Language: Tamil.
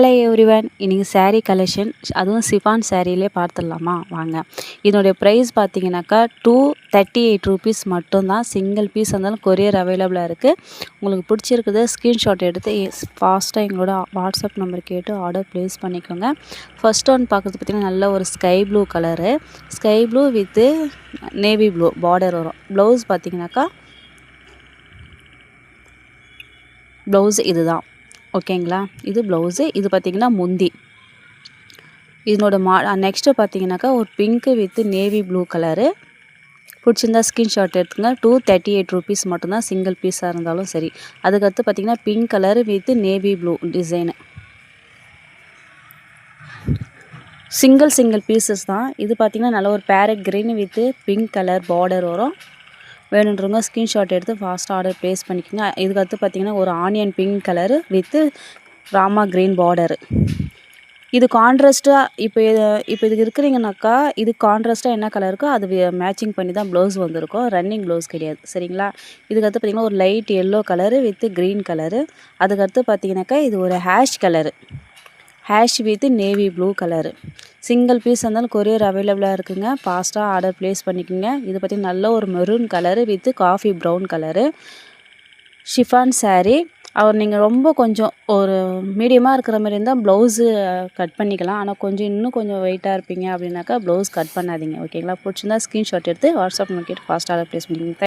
ஹலோ எவ்ரிவன், இன்றைக்கி saree கலெக்ஷன், அதுவும் சிஃபான் சாரியிலே பார்த்துடலாமா வாங்க. இதனுடைய ப்ரைஸ் பார்த்தீங்கன்னாக்கா ₹238 மட்டும்தான். சிங்கிள் பீஸ் இருந்தாலும் கொரியர் அவைலபிளாக இருக்குது. உங்களுக்கு பிடிச்சிருக்குது ஸ்க்ரீன்ஷாட் எடுத்து ஃபாஸ்ட்டாக எங்களோட வாட்ஸ்அப் நம்பர் கேட்டு ஆர்டர் ப்ளேஸ் பண்ணிக்கோங்க. ஃபர்ஸ்ட் ஒன் பார்க்குறது பார்த்திங்கன்னா நல்ல ஒரு sky blue colour, sky blue with navy blue border வரும். ப்ளவுஸ் பார்த்தீங்கன்னாக்கா ப்ளவுஸ் இதுதான், ஓகேங்களா. இது ப்ளவுஸு, இது பார்த்திங்கன்னா முந்தி. இதனோட நெக்ஸ்ட்டு பார்த்தீங்கன்னாக்கா ஒரு pink with navy blue colour. பிடிச்சிருந்தா ஸ்க்ரீன்ஷாட் எடுத்துங்க. ₹238 மட்டும்தான், சிங்கிள் பீஸாக இருந்தாலும் சரி. அதுக்கடுத்து பார்த்திங்கன்னா pink colour with navy blue design. Single pieces தான். இது பார்த்திங்கன்னா நல்ல ஒரு farad green with pink colour border வரும். வேணுன்றவங்க ஸ்க்ரீன்ஷாட் எடுத்து ஃபாஸ்ட்டாக ஆர்டர் ப்ளேஸ் பண்ணிக்கோங்க. இதுக்கடுத்து பார்த்திங்கன்னா ஒரு onion pink colour with Rama green border. இது கான்ட்ராஸ்ட்டாக இப்போ இதுக்கு இருக்கிறீங்கனாக்கா, இது கான்ட்ராஸ்ட்டாக என்ன கலர் இருக்கோ அது மேட்சிங் பண்ணி தான் ப்ளவுஸ் வந்திருக்கும். ரன்னிங் ப்ளவுஸ் கிடையாது, சரிங்களா. இதுக்கடுத்து பார்த்திங்கன்னா ஒரு light yellow colour with green colour. அதுக்கடுத்து பார்த்திங்கனாக்கா இது ஒரு ash colour, ash with navy blue colour. Single piece இருந்தாலும் கொரியர் அவைலபிளாக இருக்குங்க. ஃபாஸ்ட்டாக ஆர்டர் ப்ளேஸ் பண்ணிக்கோங்க. இது பார்த்திங்கன்னா நல்ல ஒரு maroon colour with coffee brown colour chiffon sari. நீங்கள் ரொம்ப கொஞ்சம் ஒரு மீடியமாக இருக்கிற மாதிரி இருந்தால் ப்ளவுஸு கட் பண்ணிக்கலாம். ஆனால் இன்னும் கொஞ்சம் வெயிட்டாக இருப்பீங்க அப்படின்னாக்கா ப்ளவுஸ் கட் பண்ணாதீங்க, ஓகேங்களா. பிடிச்சிருந்தா ஸ்க்ரீன்ஷாட் எடுத்து வாட்ஸ்அப் கேட்டு ஃபாஸ்ட்டாக ஆர்டர் ப்ளேஸ் பண்ணிக்கோங்க.